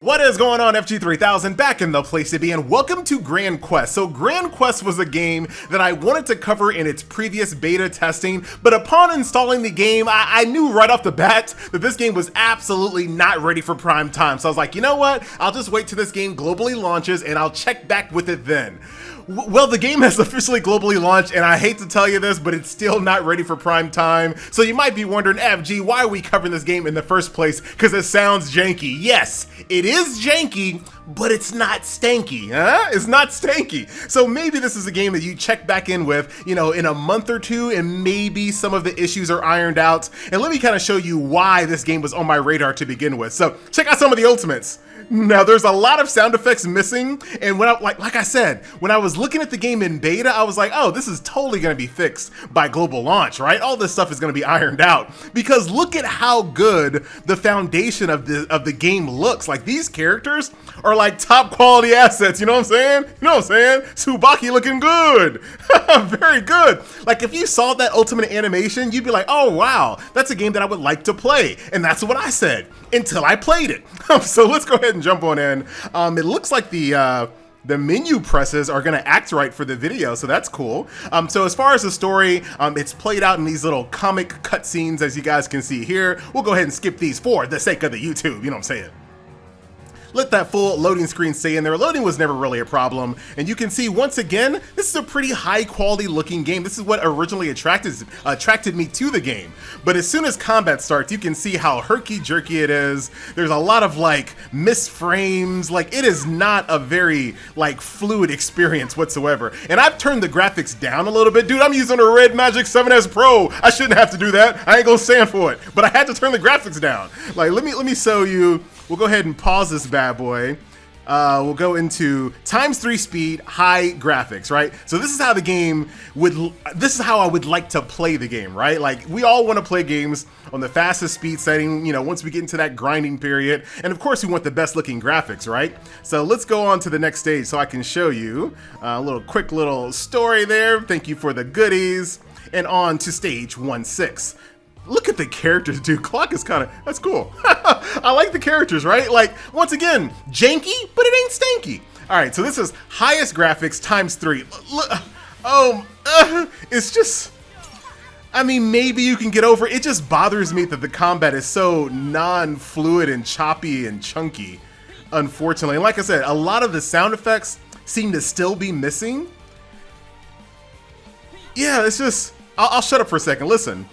What is going on, FG3000? Back in the place to be, and welcome to Grand Quest. So Grand Quest was a game that I wanted to cover in its previous beta testing, but upon installing the game, I knew right off the bat that this game was absolutely not ready for prime time. So I was like, you know what? I'll just wait till this game globally launches and I'll check back with it then. Well, the game has officially globally launched, and I hate to tell you this, but it's still not ready for prime time. So you might be wondering, FG, why are we covering this game in the first place? Because it sounds janky. Yes, it is janky, but it's not stanky, huh? It's not stanky. So maybe this is a game that you check back in with, you know, in a month or two, and maybe some of the issues are ironed out. And let me kind of show you why this game was on my radar to begin with. So check out some of the ultimates. Now, there's a lot of sound effects missing, and when like I said, when I was looking at the game in beta, I was like, oh, this is totally going to be fixed by global launch, right? All this stuff is going to be ironed out, because look at how good the foundation of the game looks. Like, these characters are like top quality assets, you know what I'm saying? You know what I'm saying? Tsubaki looking good. Very good. Like, if you saw that ultimate animation, you'd be like, oh, wow, that's a game that I would like to play. And that's what I said until I played it. So let's go ahead and jump on in. It looks like the menu presses are gonna act right for the video, so that's cool. So as far as the story, it's played out in these little comic cutscenes, as you guys can see here. We'll go ahead and skip these for the sake of the YouTube, you know what I'm saying? Let that full loading screen stay in there. Loading was never really a problem. And you can see, once again, this is a pretty high quality looking game. This is what originally attracted me to the game. But as soon as combat starts, you can see how herky-jerky it is. There's a lot of like missed frames. Like, it is not a very like fluid experience whatsoever. And I've turned the graphics down a little bit. Dude, I'm using a Red Magic 7S Pro. I shouldn't have to do that. I ain't gonna stand for it. But I had to turn the graphics down. Like, let me show you. We'll go ahead and pause this bad boy. We'll go into ×3 speed, high graphics, right? So this is how the game this is how I would like to play the game, right? Like, we all want to play games on the fastest speed setting, you know, once we get into that grinding period. And of course, we want the best looking graphics, right? So let's go on to the next stage so I can show you a quick little story there. Thank you for the goodies. And on to stage 1-6. Look at the characters, dude. Clock is kind of, that's cool. I like the characters, right? Like, once again, janky, but it ain't stanky. All right, so this is highest graphics ×3. Look, it's just, I mean, maybe you can get over it. It just bothers me that the combat is so non-fluid and choppy and chunky, unfortunately. And like I said, a lot of the sound effects seem to still be missing. Yeah, it's just, I'll shut up for a second. Listen.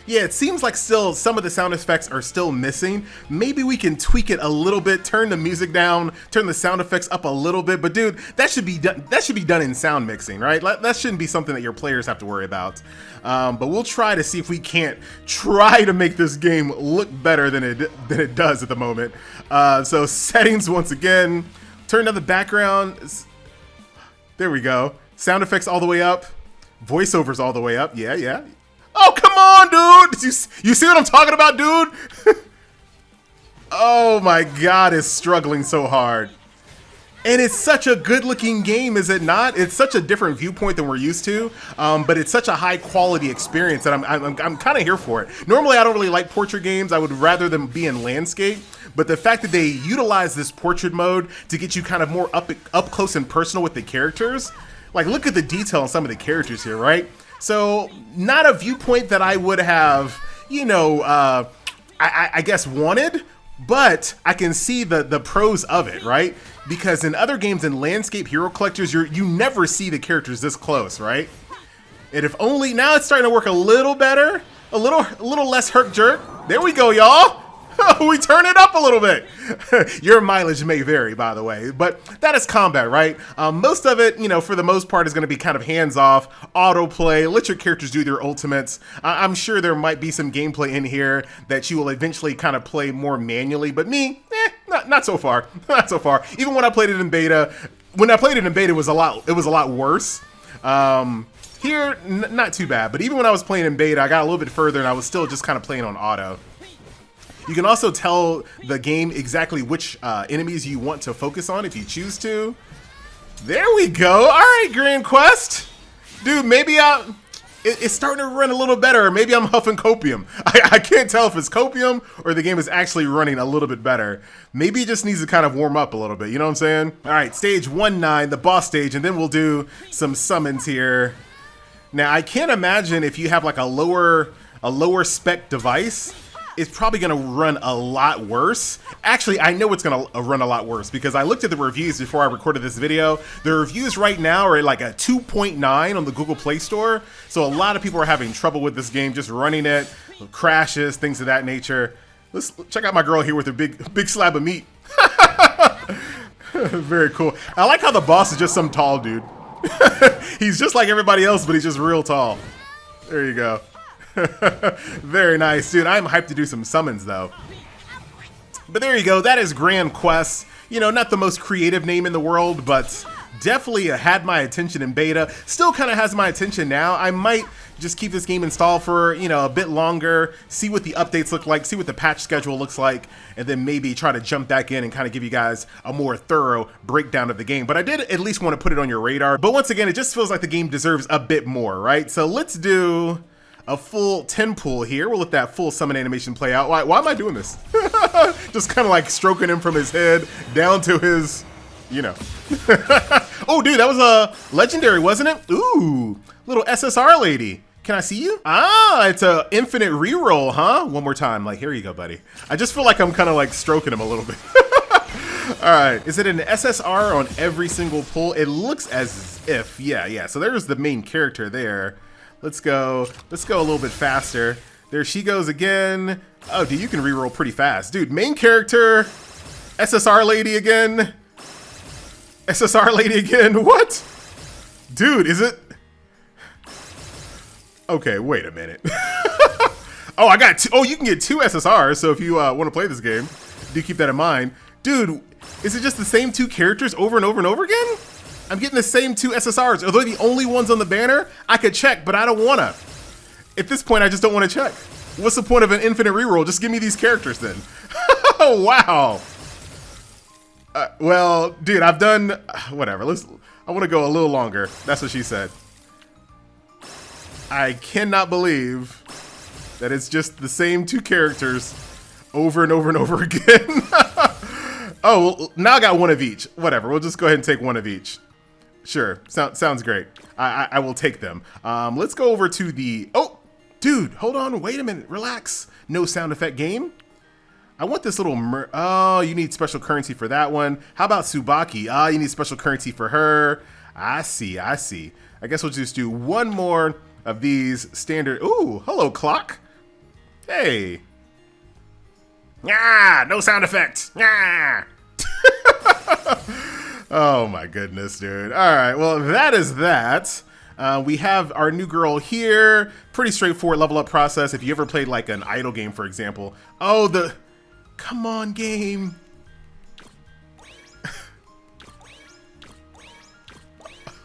Yeah, it seems like still some of the sound effects are still missing. Maybe we can tweak it a little bit, turn the music down, turn the sound effects up a little bit. But dude, that should be done in sound mixing, right? That shouldn't be something that your players have to worry about. But we'll try to see if we can't try to make this game look better than it does at the moment. So settings, once again, turn down the background. There we go. Sound effects all the way up. Voiceovers all the way up. Yeah. Oh, come on, dude! You see what I'm talking about, dude? Oh my god, it's struggling so hard. And it's such a good-looking game, is it not? It's such a different viewpoint than we're used to, but it's such a high-quality experience that I'm kind of here for it. Normally, I don't really like portrait games. I would rather them be in landscape, but the fact that they utilize this portrait mode to get you kind of more up close and personal with the characters, like, look at the detail on some of the characters here, right? So, not a viewpoint that I would have, you know, I guess wanted, but I can see the pros of it, right? Because in other games in landscape hero collectors, you never see the characters this close, right? And if only, now it's starting to work a little better, a little less herk jerk. There we go, y'all. We turn it up a little bit. Your mileage may vary, by the way, but that is combat, right? Most of it, you know, for the most part, is going to be kind of hands-off, autoplay, let your characters do their ultimates. I'm sure there might be some gameplay in here that you will eventually kind of play more manually, but me, not so far. Not so far. Even when I played it in beta, it was a lot worse. Here, not too bad, but even when I was playing in beta, I got a little bit further and I was still just kind of playing on auto. You can also tell the game exactly which enemies you want to focus on if you choose to. There we go. All right, Grand Quest. Dude, maybe it's starting to run a little better. Or maybe I'm huffing copium. I can't tell if it's copium or the game is actually running a little bit better. Maybe it just needs to kind of warm up a little bit. You know what I'm saying? All right, stage 1-9, the boss stage, and then we'll do some summons here. Now, I can't imagine if you have like a lower spec device, it's probably going to run a lot worse. Actually, I know it's going to run a lot worse because I looked at the reviews before I recorded this video. The reviews right now are at like a 2.9 on the Google Play Store. So a lot of people are having trouble with this game, just running it, crashes, things of that nature. Let's check out my girl here with her big slab of meat. Very cool. I like how the boss is just some tall dude. He's just like everybody else, but he's just real tall. There you go. Very nice, dude. I'm hyped to do some summons though. But there you go. That is Grand Quest. You know, not the most creative name in the world, but definitely had my attention in beta. Still kind of has my attention now. I might just keep this game installed for, you know, a bit longer, see what the updates look like, see what the patch schedule looks like, and then maybe try to jump back in and kind of give you guys a more thorough breakdown of the game. But I did at least want to put it on your radar. But once again, it just feels like the game deserves a bit more, right? So let's do a full 10 pull here. We'll let that full summon animation play out. Why am I doing this? Just kind of like stroking him from his head down to his, you know. Oh, dude, that was a legendary, wasn't it? Ooh, little SSR lady. Can I see you? Ah, it's a infinite reroll, huh? One more time. Like, here you go, buddy. I just feel like I'm kind of like stroking him a little bit. All right, is it an SSR on every single pull? It looks as if, yeah. So there's the main character there. Let's go a little bit faster. There she goes again. Oh, dude, you can reroll pretty fast. Dude, main character, SSR lady again. SSR lady again, what? Dude, is it? Okay, wait a minute. Oh, I got two. Oh, you can get 2 SSRs, so if you want to play this game, do keep that in mind. Dude, is it just the same 2 characters over and over and over again? I'm getting the same 2 SSRs. Are they the only ones on the banner? I could check, but I don't want to. At this point, I just don't want to check. What's the point of an infinite reroll? Just give me these characters then. Oh, wow. Well, dude, I've done... whatever. I want to go a little longer. That's what she said. I cannot believe that it's just the same 2 characters over and over and over again. Oh, well, now I got 1 of each. Whatever, we'll just go ahead and take 1 of each. Sure, sounds great. I will take them. Let's go over to the... Oh, dude, hold on, wait a minute, relax. No sound effect game. I want this little... Oh, you need special currency for that one. How about Tsubaki? Ah, you need special currency for her. I see. I guess we'll just do 1 more of these standard... Ooh, hello, clock. Hey. Yeah, no sound effects. Yeah. Oh my goodness, dude. All right, well, that is that. We have our new girl here. Pretty straightforward level up process. If you ever played like an idle game, for example. Oh, the... Come on, game.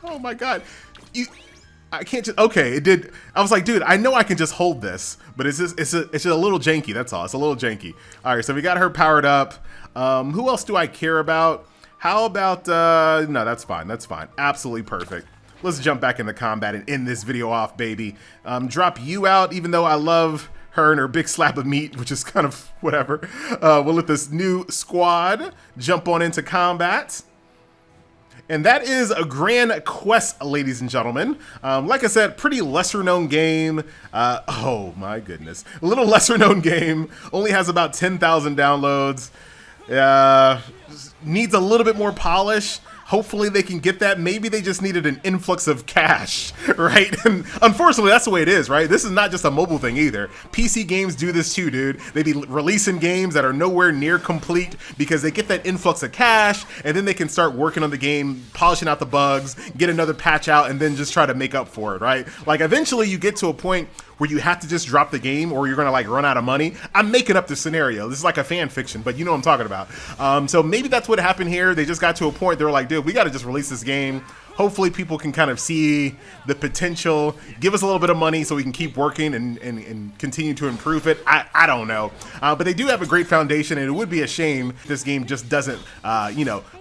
Oh my God. I can't just... Okay, it did... I was like, dude, I know I can just hold this, but it's just a little janky, that's all. It's a little janky. All right, so we got her powered up. Who else do I care about? How about... No, that's fine. That's fine. Absolutely perfect. Let's jump back into combat and end this video off, baby. Drop you out, even though I love her and her big slab of meat, which is kind of whatever. We'll let this new squad jump on into combat. And that is a Grand Quest, ladies and gentlemen. Like I said, pretty lesser known game. Oh my goodness. A little lesser known game. Only has about 10,000 downloads. Needs a little bit more polish. Hopefully they can get that. Maybe they just needed an influx of cash, right? And unfortunately, that's the way it is, right? This is not just a mobile thing either. PC games do this too, dude. They be releasing games that are nowhere near complete because they get that influx of cash and then they can start working on the game, polishing out the bugs, get another patch out, and then just try to make up for it, right? Like eventually you get to a point where you have to just drop the game or you're gonna like run out of money. I'm making up the scenario. This is like a fan fiction, but you know what I'm talking about. So maybe that's what happened here. They just got to a point they were like, dude, we gotta just release this game. hopefully people can kind of see the potential, give us a little bit of money so we can keep working and continue to improve it. I don't know. But they do have a great foundation, and it would be a shame if this game just doesn't,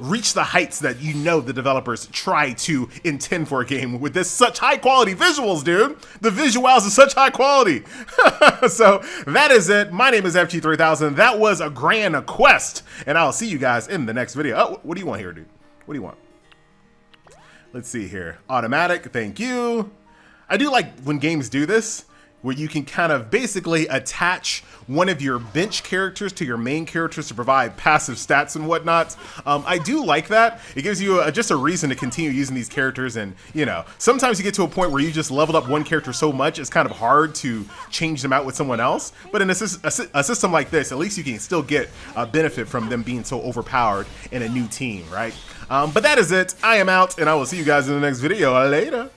reach the heights that the developers try to intend for a game with this such high quality visuals, dude. The visuals are such high quality. So that is it. My name is FG3000. That was a grand quest, and I'll see you guys in the next video. Oh, what do you want here, dude? What do you want? Let's see here. Automatic, thank you. I do like when games do this, where you can kind of basically attach one of your bench characters to your main characters to provide passive stats and whatnot. I do like that. It gives you just a reason to continue using these characters, and sometimes you get to a point where you just leveled up one character so much it's kind of hard to change them out with someone else. But in a system like this, at least you can still get a benefit from them being so overpowered in a new team, right? But that is it. I am out, and I will see you guys in the next video. Later.